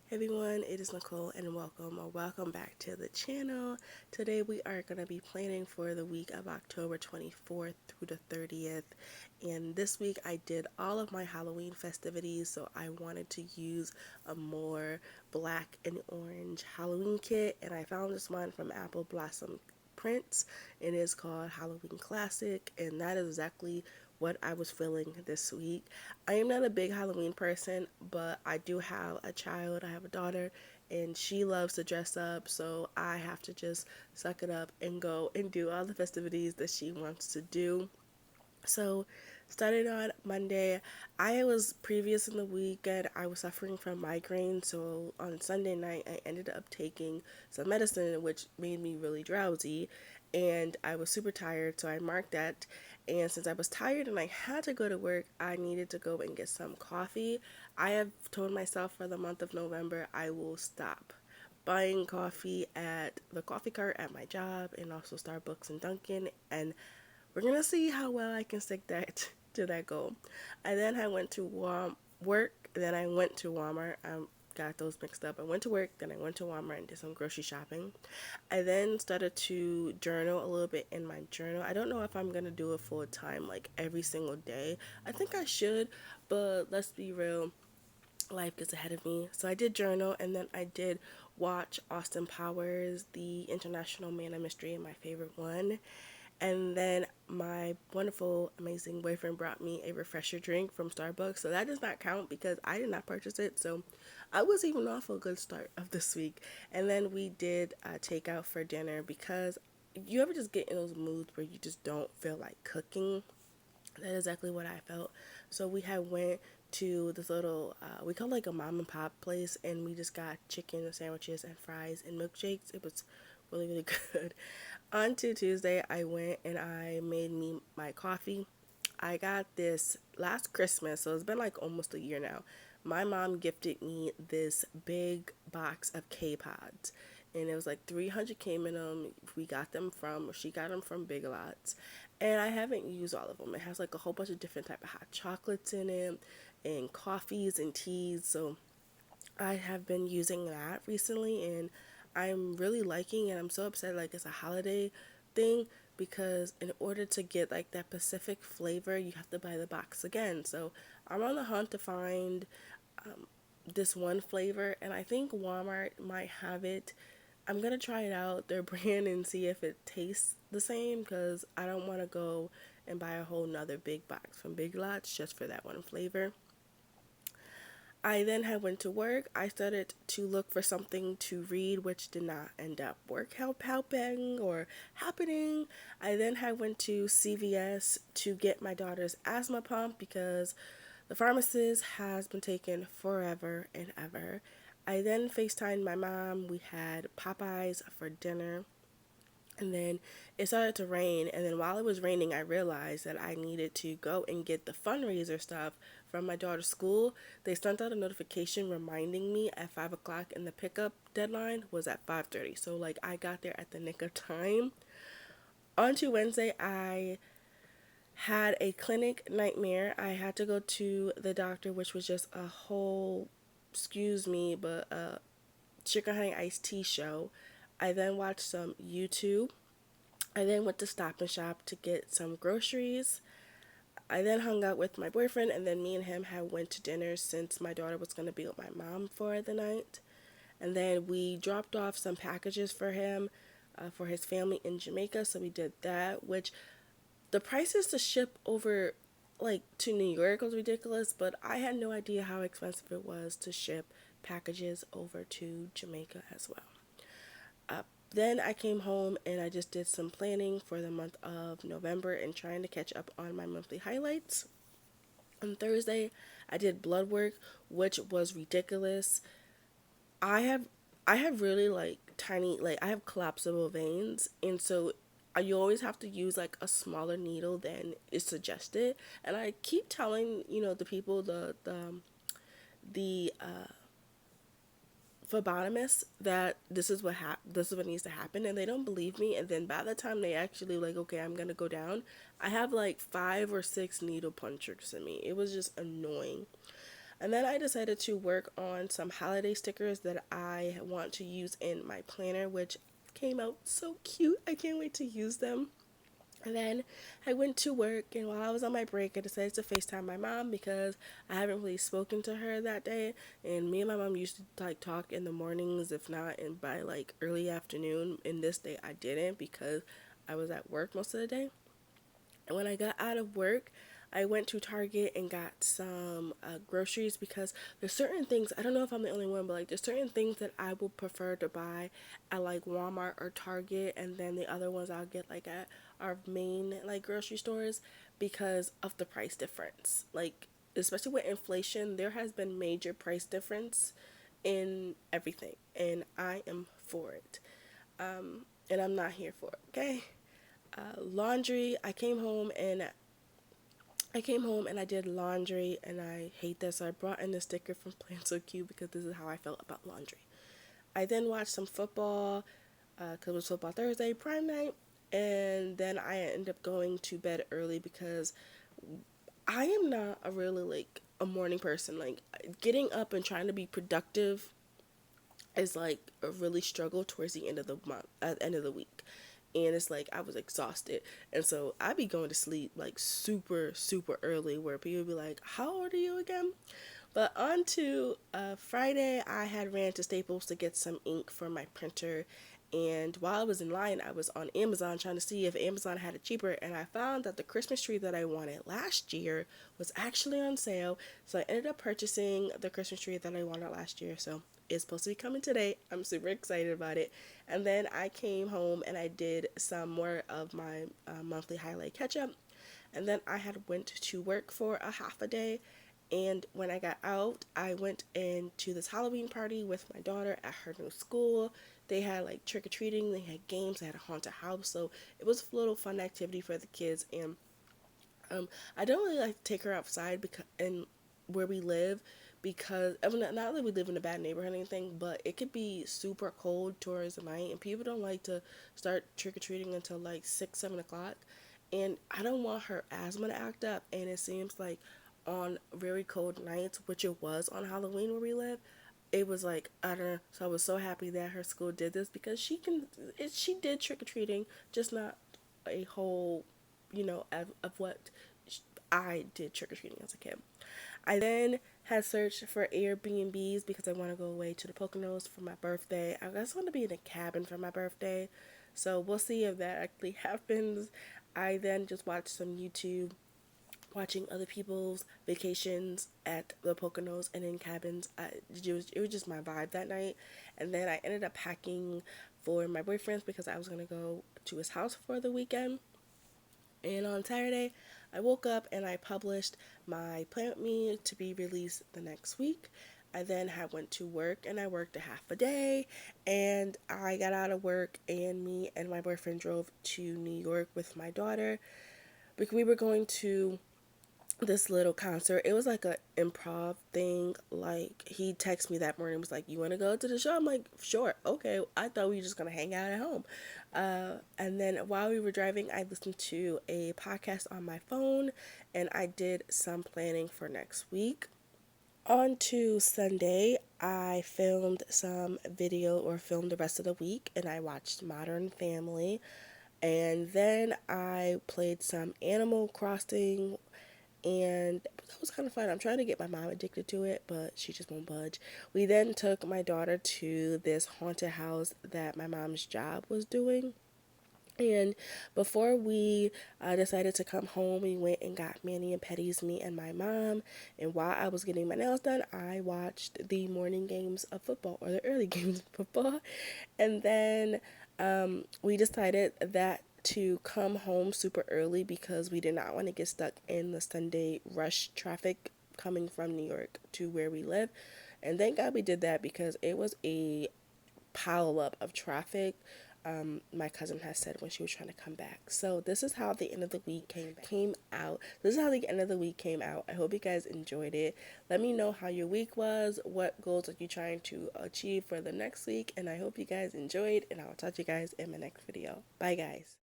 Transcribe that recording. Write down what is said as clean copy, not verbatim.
Hey everyone, it is Nicole and welcome back to the channel. Today we are going to be planning for the week of October 24th through the 30th. And this week I did all of my Halloween festivities, so I wanted to use a more black and orange Halloween kit, and I found this one from Apple Blossom Prints. It is called Halloween Classic, and that is exactly what I was feeling this week. I am not a big Halloween person, but I do have a child. I have a daughter, and she loves to dress up, so I have to just suck it up and go and do all the festivities that she wants to do. So, started on Monday, I was previous in the weekend, I was suffering from migraine. So, on Sunday night, I ended up taking some medicine, which made me really drowsy. And I was super tired, so I marked that. And since I was tired and I had to go to work, I needed to go and get some coffee. I have told myself for the month of November, I will stop buying coffee at the coffee cart at my job and also Starbucks and Dunkin', and we're gonna see how well I can stick that to that goal. I then I went to work, then I went to Walmart. I got those mixed up. I went to work, then I went to Walmart and did some grocery shopping. I then started to journal a little bit in my journal. I don't know if I'm gonna do it full time, like every single day. I think I should, but let's be real, life gets ahead of me. So I did journal, and then I did watch Austin Powers, The International Man of Mystery, and my favorite one. And then my wonderful, amazing boyfriend brought me a refresher drink from Starbucks. So that does not count because I did not purchase it. So I was even off a good start of this week. And then we did take out for dinner because you ever just get in those moods where you just don't feel like cooking. That is exactly what I felt. So we had went to this little, we call it like a mom and pop place, and we just got chicken sandwiches and fries and milkshakes. It was really, really good. On to Tuesday, I went and I made me my coffee. I got this last Christmas, so it's been like almost a year now. My mom gifted me this big box of K-Pods, and it was like 300 came in them. We got them from, she got them from Big Lots, and I haven't used all of them. It has like a whole bunch of different type of hot chocolates in it, and coffees and teas. So I have been using that recently, and I'm really liking it. I'm so upset like it's a holiday thing because in order to get like that Pacific flavor, you have to buy the box again. So I'm on the hunt to find this one flavor, and I think Walmart might have it. I'm gonna try it out, their brand, and see if it tastes the same because I don't want to go and buy a whole nother big box from Big Lots just for that one flavor. I then had went to work. I started to look for something to read, which did not end up helping or happening. I then had went to CVS to get my daughter's asthma pump because the pharmacist has been taken forever and ever. I then FaceTimed my mom. We had Popeyes for dinner. And then it started to rain, and then while it was raining, I realized that I needed to go and get the fundraiser stuff from my daughter's school. They sent out a notification reminding me at 5 o'clock, and the pickup deadline was at 5:30. So like I got there at the nick of time. On to Wednesday, I had a clinic nightmare. I had to go to the doctor, which was just a whole, excuse me, but a chicken honey iced tea show. I then watched some YouTube. I then went to Stop and Shop to get some groceries. I then hung out with my boyfriend, and then me and him had went to dinner since my daughter was going to be with my mom for the night. And then we dropped off some packages for him, for his family in Jamaica. So we did that, which the prices to ship over like to New York was ridiculous, but I had no idea how expensive it was to ship packages over to Jamaica as well. Uh, then I came home and I just did some planning for the month of November and trying to catch up on my monthly highlights. On Thursday, I did blood work, which was ridiculous. I have I have really like tiny, like I have collapsible veins, and so you always have to use like a smaller needle than is suggested. And I keep telling the people, the phlebotomist, that this is what needs to happen, and they don't believe me. And then by the time they actually like, okay, I'm gonna go down, I have like 5 or 6 needle punctures in me. It was just annoying. And then I decided to work on some holiday stickers that I want to use in my planner, which came out so cute. I can't wait to use them. And then I went to work, and while I was on my break, I decided to FaceTime my mom because I haven't really spoken to her that day. And me and my mom used to like talk in the mornings, if not in by like early afternoon. And this day I didn't because I was at work most of the day. And when I got out of work, I went to Target and got some groceries because there's certain things, I don't know if I'm the only one, but like there's certain things that I would prefer to buy at like Walmart or Target, and then the other ones I'll get like at our main like grocery stores because of the price difference. Like, especially with inflation, there has been major price difference in everything, and I am for it. And I'm not here for it, okay? Laundry, I did laundry, and I hate this. So I brought in a sticker from plansocute because this is how I felt about laundry. I then watched some football because it was football Thursday prime night, and then I ended up going to bed early because I am not a really like a morning person. Like, getting up and trying to be productive is like a really struggle towards the end of the month, at the end of the week. And it's like I was exhausted, and so I be going to sleep like super super early, where people be like, how old are you again? But on to Friday, I had ran to Staples to get some ink for my printer. And while I was in line, I was on Amazon trying to see if Amazon had it cheaper. And I found that the Christmas tree that I wanted last year was actually on sale. So I ended up purchasing the Christmas tree that I wanted last year. So it's supposed to be coming today. I'm super excited about it. And then I came home and I did some more of my monthly highlight catch up. And then I had went to work for a half a day. And when I got out, I went into this Halloween party with my daughter at her new school. They had like trick or treating, they had games, they had a haunted house. So it was a little fun activity for the kids. And I don't really like to take her outside because and where we live, because I mean, not that we live in a bad neighborhood or anything, but it could be super cold towards the night, and people don't like to start trick or treating until like 6, 7 o'clock. And I don't want her asthma to act up. And it seems like on very cold nights, which it was on Halloween where we live, it was like, I don't know. So I was so happy that her school did this because she did trick or treating, just not a whole, of what I did trick or treating as a kid. I then had searched for Airbnbs because I want to go away to the Poconos for my birthday. I just want to be in a cabin for my birthday. So we'll see if that actually happens. I then just watched some YouTube, watching other people's vacations at the Poconos and in cabins. It was just my vibe that night. And then I ended up packing for my boyfriend's because I was going to go to his house for the weekend. And on Saturday, I woke up and I published my Plan With Me to be released the next week. I then went to work and I worked a half a day, and I got out of work and me and my boyfriend drove to New York with my daughter because we were going to this little concert. It was like a improv thing. Like, he texted me that morning, was like, you want to go to the show? I'm like, sure, okay. I thought we were just gonna hang out at home. And then while we were driving, I listened to a podcast on my phone, and I did some planning for next week. On to Sunday, I filmed some video, or filmed the rest of the week, and I watched Modern Family. And then I played some Animal Crossing, and that was kind of fun. I'm trying to get my mom addicted to it, but she just won't budge. We then took my daughter to this haunted house that my mom's job was doing. And before we decided to come home, we went and got mani and pedis, me and my mom. And while I was getting my nails done, I watched the morning games of football, or the early games of football. And then we decided that to come home super early because we did not want to get stuck in the Sunday rush traffic coming from New York to where we live. And thank God we did that because it was a pile up of traffic. My cousin has said when she was trying to come back. So this is how the end of the week came out. This is how the end of the week came out. I hope you guys enjoyed it. Let me know how your week was. What goals are you trying to achieve for the next week? And I hope you guys enjoyed. And I'll talk to you guys in my next video. Bye, guys.